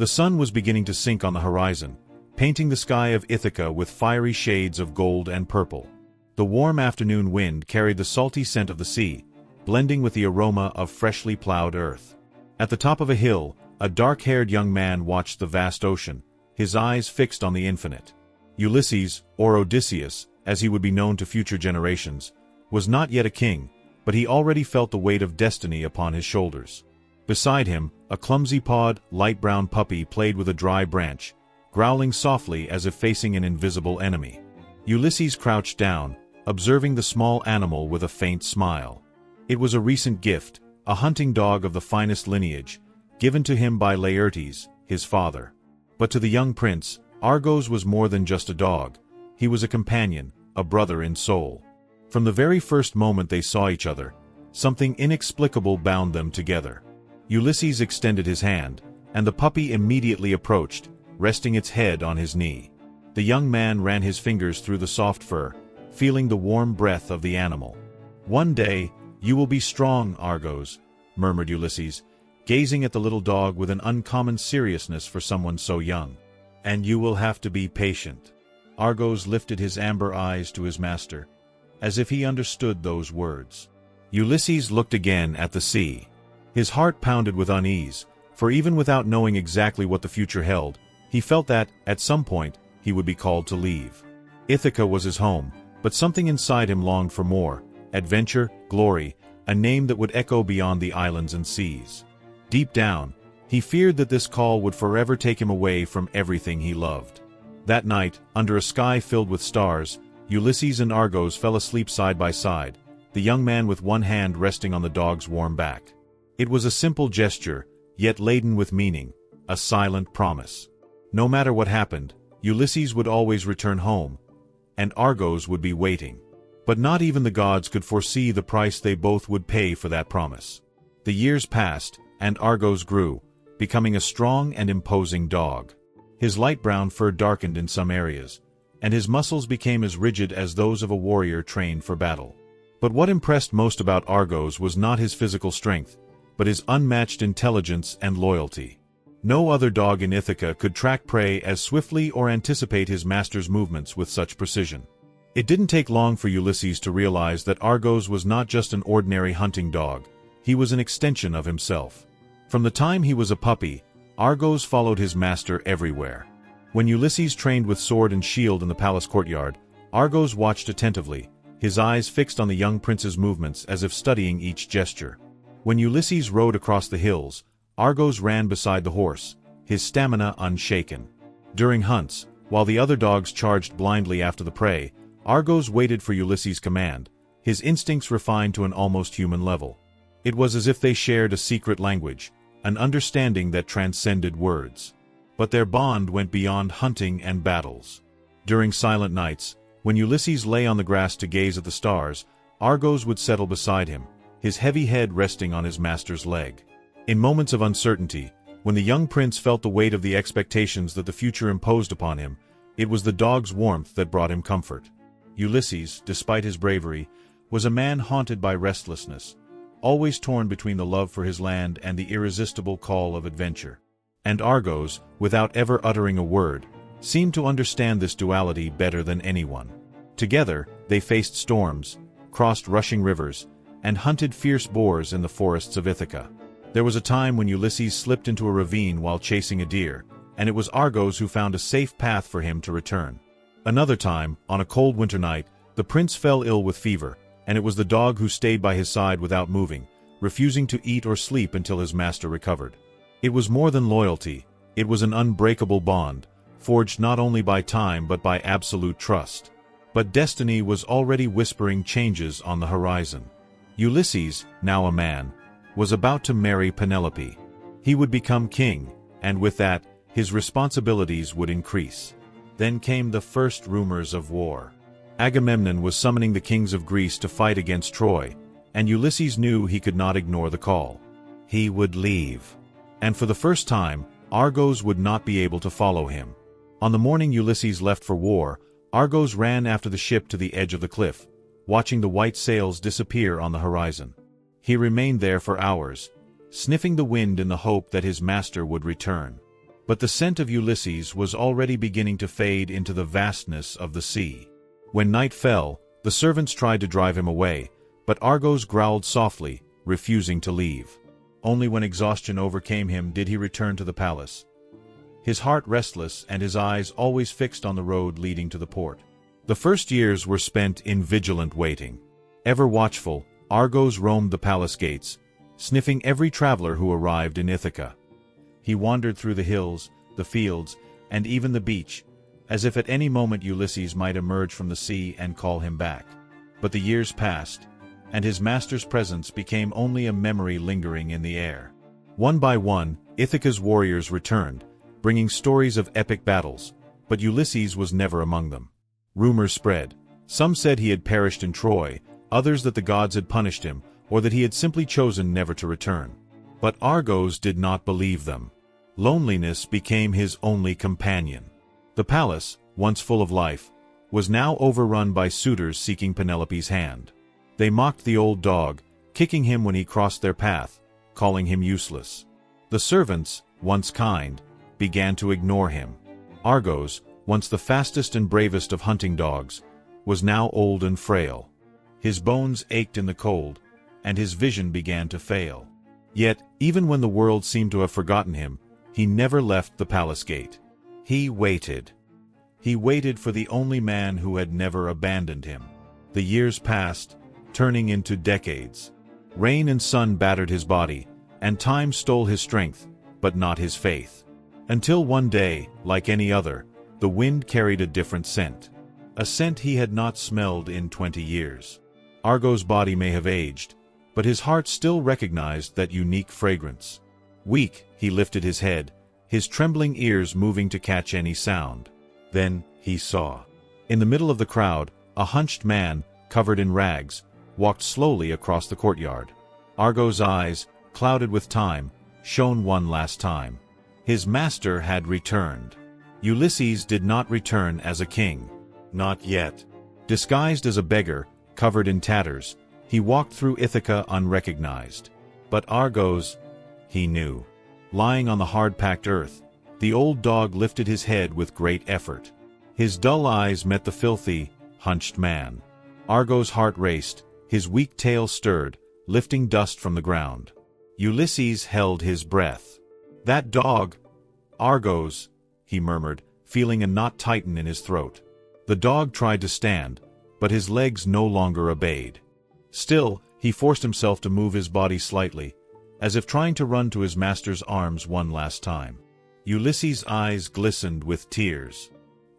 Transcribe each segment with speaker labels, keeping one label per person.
Speaker 1: The sun was beginning to sink on the horizon, painting the sky of Ithaca with fiery shades of gold and purple. The warm afternoon wind carried the salty scent of the sea, blending with the aroma of freshly plowed earth. At the top of a hill, a dark-haired young man watched the vast ocean, his eyes fixed on the infinite. Ulysses, or Odysseus, as he would be known to future generations, was not yet a king, but he already felt the weight of destiny upon his shoulders. Beside him, a clumsy-pawed, light-brown puppy played with a dry branch, growling softly as if facing an invisible enemy. Ulysses crouched down, observing the small animal with a faint smile. It was a recent gift, a hunting dog of the finest lineage, given to him by Laertes, his father. But to the young prince, Argos was more than just a dog. He was a companion, a brother in soul. From the very first moment they saw each other, something inexplicable bound them together. Ulysses extended his hand, and the puppy immediately approached, resting its head on his knee. The young man ran his fingers through the soft fur, feeling the warm breath of the animal. "One day, you will be strong, Argos," murmured Ulysses, gazing at the little dog with an uncommon seriousness for someone so young. "And you will have to be patient." Argos lifted his amber eyes to his master, as if he understood those words. Ulysses looked again at the sea. His heart pounded with unease, for even without knowing exactly what the future held, he felt that, at some point, he would be called to leave. Ithaca was his home, but something inside him longed for more: adventure, glory, a name that would echo beyond the islands and seas. Deep down, he feared that this call would forever take him away from everything he loved. That night, under a sky filled with stars, Ulysses and Argos fell asleep side by side, the young man with one hand resting on the dog's warm back. It was a simple gesture, yet laden with meaning, a silent promise. No matter what happened, Ulysses would always return home, and Argos would be waiting. But not even the gods could foresee the price they both would pay for that promise. The years passed, and Argos grew, becoming a strong and imposing dog. His light brown fur darkened in some areas, and his muscles became as rigid as those of a warrior trained for battle. But what impressed most about Argos was not his physical strength, but his unmatched intelligence and loyalty. No other dog in Ithaca could track prey as swiftly or anticipate his master's movements with such precision. It didn't take long for Ulysses to realize that Argos was not just an ordinary hunting dog, he was an extension of himself. From the time he was a puppy, Argos followed his master everywhere. When Ulysses trained with sword and shield in the palace courtyard, Argos watched attentively, his eyes fixed on the young prince's movements as if studying each gesture. When Ulysses rode across the hills, Argos ran beside the horse, his stamina unshaken. During hunts, while the other dogs charged blindly after the prey, Argos waited for Ulysses' command, his instincts refined to an almost human level. It was as if they shared a secret language, an understanding that transcended words. But their bond went beyond hunting and battles. During silent nights, when Ulysses lay on the grass to gaze at the stars, Argos would settle beside him, his heavy head resting on his master's leg. In moments of uncertainty, when the young prince felt the weight of the expectations that the future imposed upon him, it was the dog's warmth that brought him comfort. Ulysses, despite his bravery, was a man haunted by restlessness, always torn between the love for his land and the irresistible call of adventure. And Argos, without ever uttering a word, seemed to understand this duality better than anyone. Together, they faced storms, crossed rushing rivers, and hunted fierce boars in the forests of Ithaca. There was a time when Ulysses slipped into a ravine while chasing a deer, and it was Argos who found a safe path for him to return. Another time, on a cold winter night, the prince fell ill with fever, and it was the dog who stayed by his side without moving, refusing to eat or sleep until his master recovered. It was more than loyalty, it was an unbreakable bond, forged not only by time but by absolute trust. But destiny was already whispering changes on the horizon. Ulysses, now a man, was about to marry Penelope. He would become king, and with that, his responsibilities would increase. Then came the first rumors of war. Agamemnon was summoning the kings of Greece to fight against Troy, and Ulysses knew he could not ignore the call. He would leave. And for the first time, Argos would not be able to follow him. On the morning Ulysses left for war, Argos ran after the ship to the edge of the cliff, watching the white sails disappear on the horizon. He remained there for hours, sniffing the wind in the hope that his master would return. But the scent of Ulysses was already beginning to fade into the vastness of the sea. When night fell, the servants tried to drive him away, but Argos growled softly, refusing to leave. Only when exhaustion overcame him did he return to the palace, his heart restless and his eyes always fixed on the road leading to the port. The first years were spent in vigilant waiting. Ever watchful, Argos roamed the palace gates, sniffing every traveler who arrived in Ithaca. He wandered through the hills, the fields, and even the beach, as if at any moment Ulysses might emerge from the sea and call him back. But the years passed, and his master's presence became only a memory lingering in the air. One by one, Ithaca's warriors returned, bringing stories of epic battles, but Ulysses was never among them. Rumors spread. Some said he had perished in Troy, others that the gods had punished him, or that he had simply chosen never to return. But Argos did not believe them. Loneliness became his only companion. The palace, once full of life, was now overrun by suitors seeking Penelope's hand. They mocked the old dog, kicking him when he crossed their path, calling him useless. The servants, once kind, began to ignore him. Argos, once the fastest and bravest of hunting dogs, was now old and frail. His bones ached in the cold, and his vision began to fail. Yet, even when the world seemed to have forgotten him, he never left the palace gate. He waited. He waited for the only man who had never abandoned him. The years passed, turning into decades. Rain and sun battered his body, and time stole his strength, but not his faith. Until one day, like any other, the wind carried a different scent. A scent he had not smelled in 20 years. Argos' body may have aged, but his heart still recognized that unique fragrance. Weak, he lifted his head, his trembling ears moving to catch any sound. Then he saw. In the middle of the crowd, a hunched man, covered in rags, walked slowly across the courtyard. Argos' eyes, clouded with time, shone one last time. His master had returned. Ulysses did not return as a king. Not yet. Disguised as a beggar, covered in tatters, he walked through Ithaca unrecognized. But Argos, he knew. Lying on the hard-packed earth, the old dog lifted his head with great effort. His dull eyes met the filthy, hunched man. Argos' heart raced, his weak tail stirred, lifting dust from the ground. Ulysses held his breath. "That dog, Argos," he murmured, feeling a knot tighten in his throat. The dog tried to stand, but his legs no longer obeyed. Still, he forced himself to move his body slightly, as if trying to run to his master's arms one last time. Ulysses' eyes glistened with tears.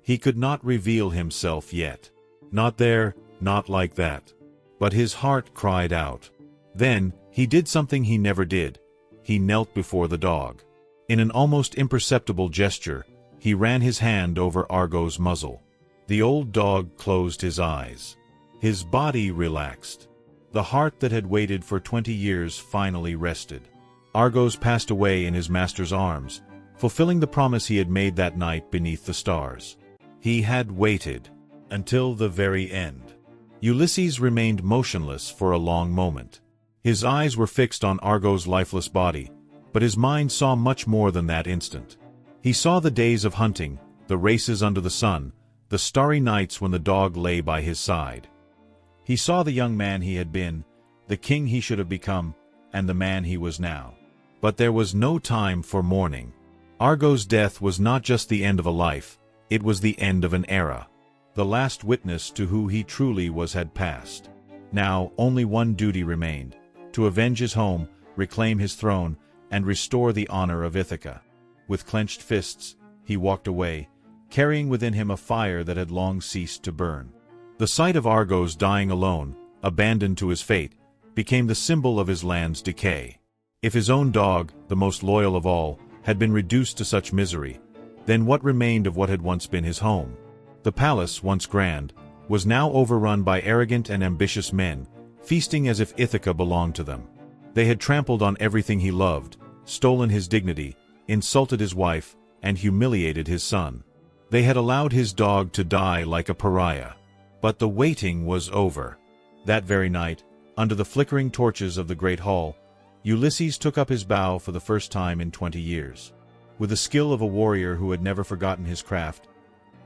Speaker 1: He could not reveal himself yet. Not there, not like that. But his heart cried out. Then, he did something he never did. He knelt before the dog. In an almost imperceptible gesture, he ran his hand over Argos' muzzle. The old dog closed his eyes. His body relaxed. The heart that had waited for 20 years finally rested. Argos passed away in his master's arms, fulfilling the promise he had made that night beneath the stars. He had waited until the very end. Ulysses remained motionless for a long moment. His eyes were fixed on Argos' lifeless body, but his mind saw much more than that instant. He saw the days of hunting, the races under the sun, the starry nights when the dog lay by his side. He saw the young man he had been, the king he should have become, and the man he was now. But there was no time for mourning. Argos' death was not just the end of a life, it was the end of an era. The last witness to who he truly was had passed. Now, only one duty remained: to avenge his home, reclaim his throne, and restore the honor of Ithaca. With clenched fists, he walked away, carrying within him a fire that had long ceased to burn. The sight of Argos dying alone, abandoned to his fate, became the symbol of his land's decay. If his own dog, the most loyal of all, had been reduced to such misery, then what remained of what had once been his home? The palace, once grand, was now overrun by arrogant and ambitious men, feasting as if Ithaca belonged to them. They had trampled on everything he loved, stolen his dignity, insulted his wife, and humiliated his son. They had allowed his dog to die like a pariah. But the waiting was over. That very night, under the flickering torches of the great hall, Ulysses took up his bow for the first time in 20 years. With the skill of a warrior who had never forgotten his craft,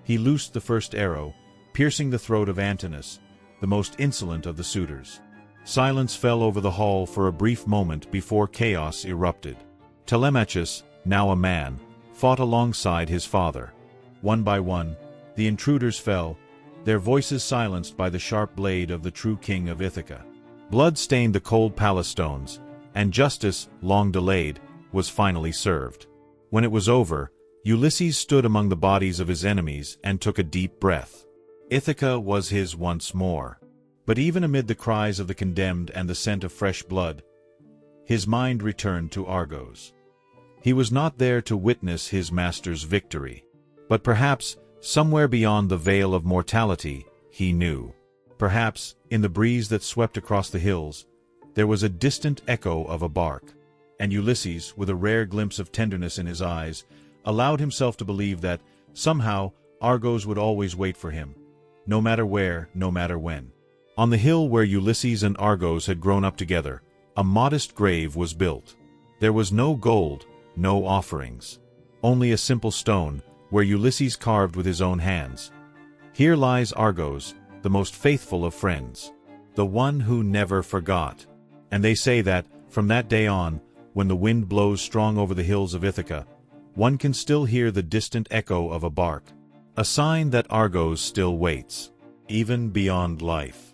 Speaker 1: he loosed the first arrow, piercing the throat of Antinous, the most insolent of the suitors. Silence fell over the hall for a brief moment before chaos erupted. Telemachus, now a man, fought alongside his father. One by one, the intruders fell, their voices silenced by the sharp blade of the true king of Ithaca. Blood stained the cold palace stones, and justice, long delayed, was finally served. When it was over, Ulysses stood among the bodies of his enemies and took a deep breath. Ithaca was his once more. But even amid the cries of the condemned and the scent of fresh blood, his mind returned to Argos. He was not there to witness his master's victory. But perhaps, somewhere beyond the veil of mortality, he knew. Perhaps, in the breeze that swept across the hills, there was a distant echo of a bark. And Ulysses, with a rare glimpse of tenderness in his eyes, allowed himself to believe that, somehow, Argos would always wait for him, no matter where, no matter when. On the hill where Ulysses and Argos had grown up together, a modest grave was built. There was no gold, no offerings. Only a simple stone, where Ulysses carved with his own hands. Here lies Argos, the most faithful of friends, the one who never forgot. And they say that, from that day on, when the wind blows strong over the hills of Ithaca, one can still hear the distant echo of a bark, a sign that Argos still waits, even beyond life.